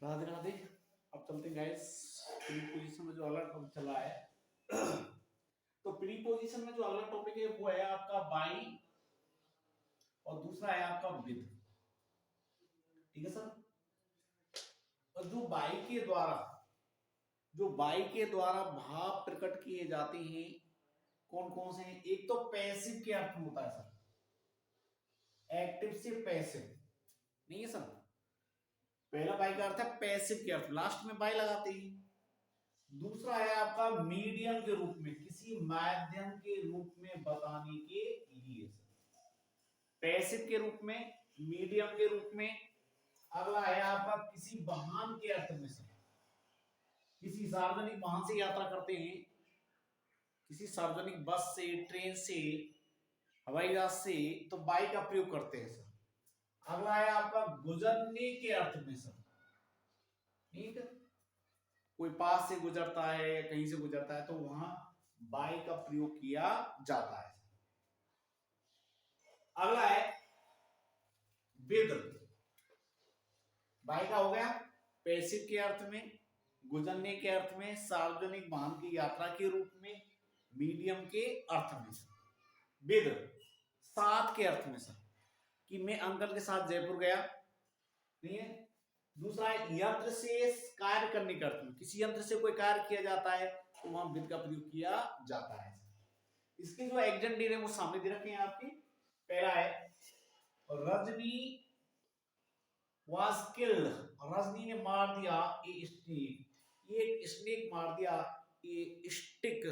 राधे राधे। अब चलते हैं गाइस प्री पोजीशन में जो अगला टॉपिक चला है। तो प्री पोजीशन में जो अगला टॉपिक है वो है आपका बाई और दूसरा है आपका विद। ठीक है सर। और जो बाई के द्वारा भाव प्रकट किए जाते हैं कौन कौन से हैं। एक तो पैसिव के अर्थ में होता है सर, एक्टिव से पैसिव नहीं है सर। पहला बाई का अर्थ है पैसिव के अर्थ, लास्ट में बाई लगाते हैं। दूसरा है आपका मीडियम के रूप में, किसी माध्यम के रूप में बताने के लिए, पैसिव के रूप में, मीडियम के रूप में। अगला है आपका किसी वाहन के अर्थ में से, किसी सार्वजनिक वाहन से यात्रा करते हैं, किसी सार्वजनिक बस से, ट्रेन से, हवाई जहाज से, तो बाई का प्रयोग करते हैं सर। अगला है आपका गुजरने के अर्थ में सर। ठीक है, कोई पास से गुजरता है या कहीं से गुजरता है तो वहां बाई का प्रयोग किया जाता है। अगला है विद। बाई का हो गया पैसिव के अर्थ में, गुजरने के अर्थ में, सार्वजनिक वाहन की यात्रा के रूप में, मीडियम के अर्थ में। विद साथ के अर्थ में सर, कि मैं अंकल के साथ जयपुर गया, नहीं है। दूसरा है यंत्र से कार्य करने के अर्थ में, किसी यंत्र से कोई कार्य किया जाता है तो वहां विद का प्रयोग किया जाता है। इसके जो एग्जेंटिव है वो सामने दे रखे हैं आपके। पहला है रजनी was killed, रजनी ने मार दिया ए स्नेक, एक स्नेक मार दिया ए स्टिक,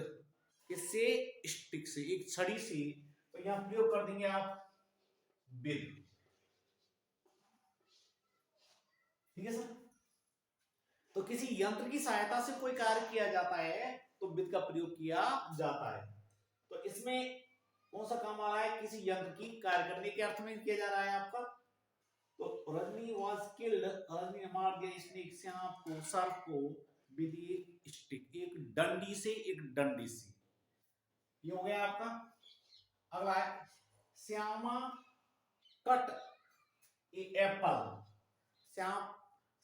किससे, स्टिक से, एक छड़ी से। तो यहां प्रयोग कर देंगे आप विद। ठीक है सर। तो किसी यंत्र की सहायता से कोई कार्य किया जाता है तो विद का प्रयोग किया जाता है। तो इसमें कौन सा काम आ रहा है, किसी यंत्र की कार्य करने के अर्थ में किया जा रहा है आपका। तो रजनी वाज किल्ड, रजनी ने मार दिया स्नेक, सांप को, सर्प को, विद ए स्टिक, एक डंडी से, एक डंडी से। ये हो गया आपका। अगला है श्यामा कट ए एप्पल,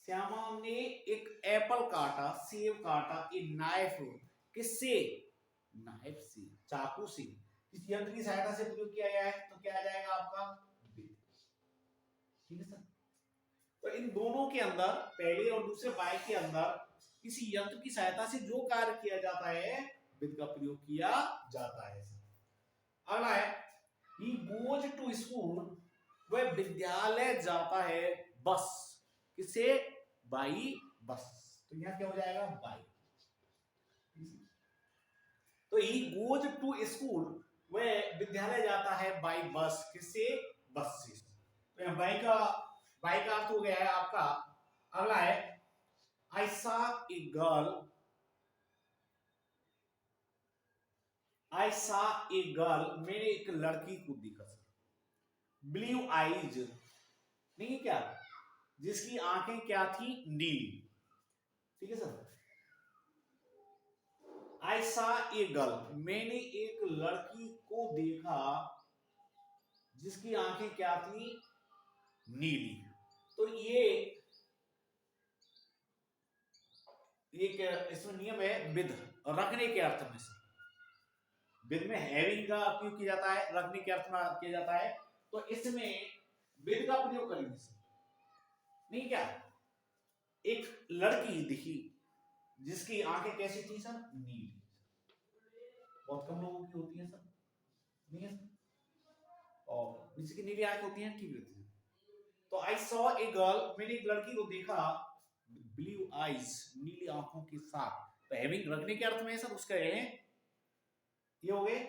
श्यामा ने एक एप्पल काटा, सेब काटा, ए नाइफ, किससे, नाइफ से, चाकू से। इस यंत्र की सहायता से प्रयोग किया गया है तो क्या आ जाएगा आपका विद। ठीक है सर। तो इन दोनों के अंदर, पहले और दूसरे बाई के अंदर, किसी यंत्र की सहायता से जो कार्य किया जाता है विद का प्रयोग किया जाता है। अगला है ही गोज टू स्कूल, वह विद्यालय जाता है बस, किसे, बाई बस। तो यहां क्या हो जाएगा बाई। तो ही गोज टू स्कूल, वह विद्यालय जाता है बाई बस, किससे, बस से। तो यहां बाई का अर्थ हो गया है आपका। अगला है I saw a girl, I saw a girl, मैंने एक लड़की को देखा सर। ब्लू आईज नहीं क्या, जिसकी आंखें क्या थी, नीली। ठीक है sir. I saw a girl, मैंने एक लड़की को देखा जिसकी आंखें क्या थी, नीली। तो ये एक इसमें नियम है विद, रखने के अर्थ में से। विद में हैविंग का प्रयोग किया जाता है, रखने के अर्थ में किया जाता है। तो इसमें विद का प्रयोग करेंगे नहीं क्या, एक लड़की दिखी जिसकी आंखें कैसी थी सर, नीली। बहुत कम लोगों की होती है सर, नहीं है सर। और जिसकी नीली आंखें होती हैं ठीक रहती है। तो आई सॉ ए गर्ल, मैंने एक लड़की को देखा, ब्लू आईज, नीली आंखों के साथ। तो हैविंग रखने के अर्थ में है सर, उसका है ये हो गए।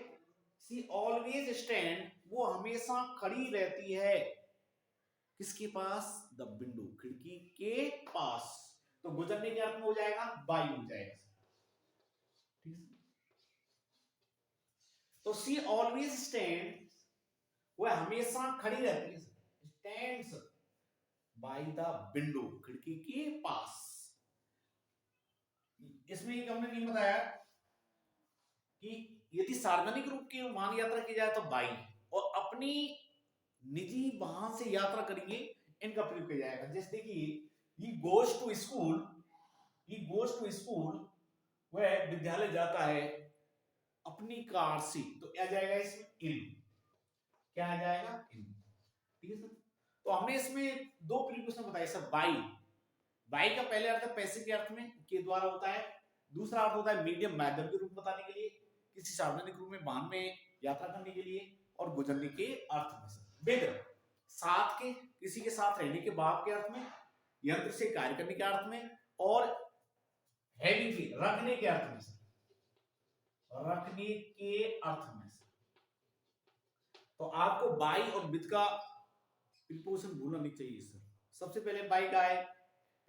शी ऑलवेज स्टैंड, वो हमेशा खड़ी रहती है, किसके पास, द विंडो, खिड़की के पास। तो गुजरने के अर्थ में हो जाएगा बाई हो जाएगा। ठीक है। तो शी ऑलवेज स्टैंड, वह हमेशा खड़ी रहती है, स्टैंड्स बाय द विंडो, खिड़की के पास। इसमें एक हमने नहीं बताया कि यदि सार्वजनिक रूप की वाहन यात्रा की जाए तो बाई, और अपनी निजी वाहन से यात्रा करेंगे इनका प्रयोग किया जाएगा। जैसे देखिए he goes to school, he goes to school, वह विद्यालय जाता है अपनी कार से, तो क्या जाएगा इसमें इन, क्या आ जाएगा इन, ठीक है सर। तो हमने इसमें दो प्रीपोजिशन बताए सर, बाई, बाई का पहले अर्थ है पैसे के अर्थ में, के द्वारा होता है, दूसरा अर्थ होता है मीडियम माध्यम के रूप में बताने के लिए, किसी सार्वजनिक रूप में वाहन में यात्रा करने के लिए, और गुजरने के अर्थ में सर, विद, साथ के, किसी के साथ रहने के भाव के अर्थ में, यंत्र से कार्य करने के अर्थ में, और हैविंग के, रखने के अर्थ में सर, रखने के अर्थ में सर। तो आपको बाई और विद का प्रीपोजिशन भूलना नहीं चाहिए सर। सबसे पहले बाई का है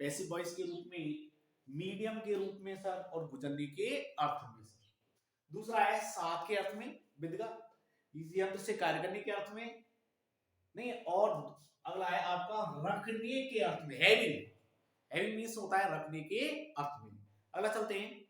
पैसिव वॉइस के रूप में, मीडियम के रूप में सर, और गुजरने के अर्थ में सर। दूसरा है साथ के अर्थ में विद का, इसी यंत्र से कार्य करने के अर्थ में नहीं, और अगला है आपका रखने के अर्थ में, हैविंग, हैविंग मीन्स होता है रखने के अर्थ में। अगला चलते हैं,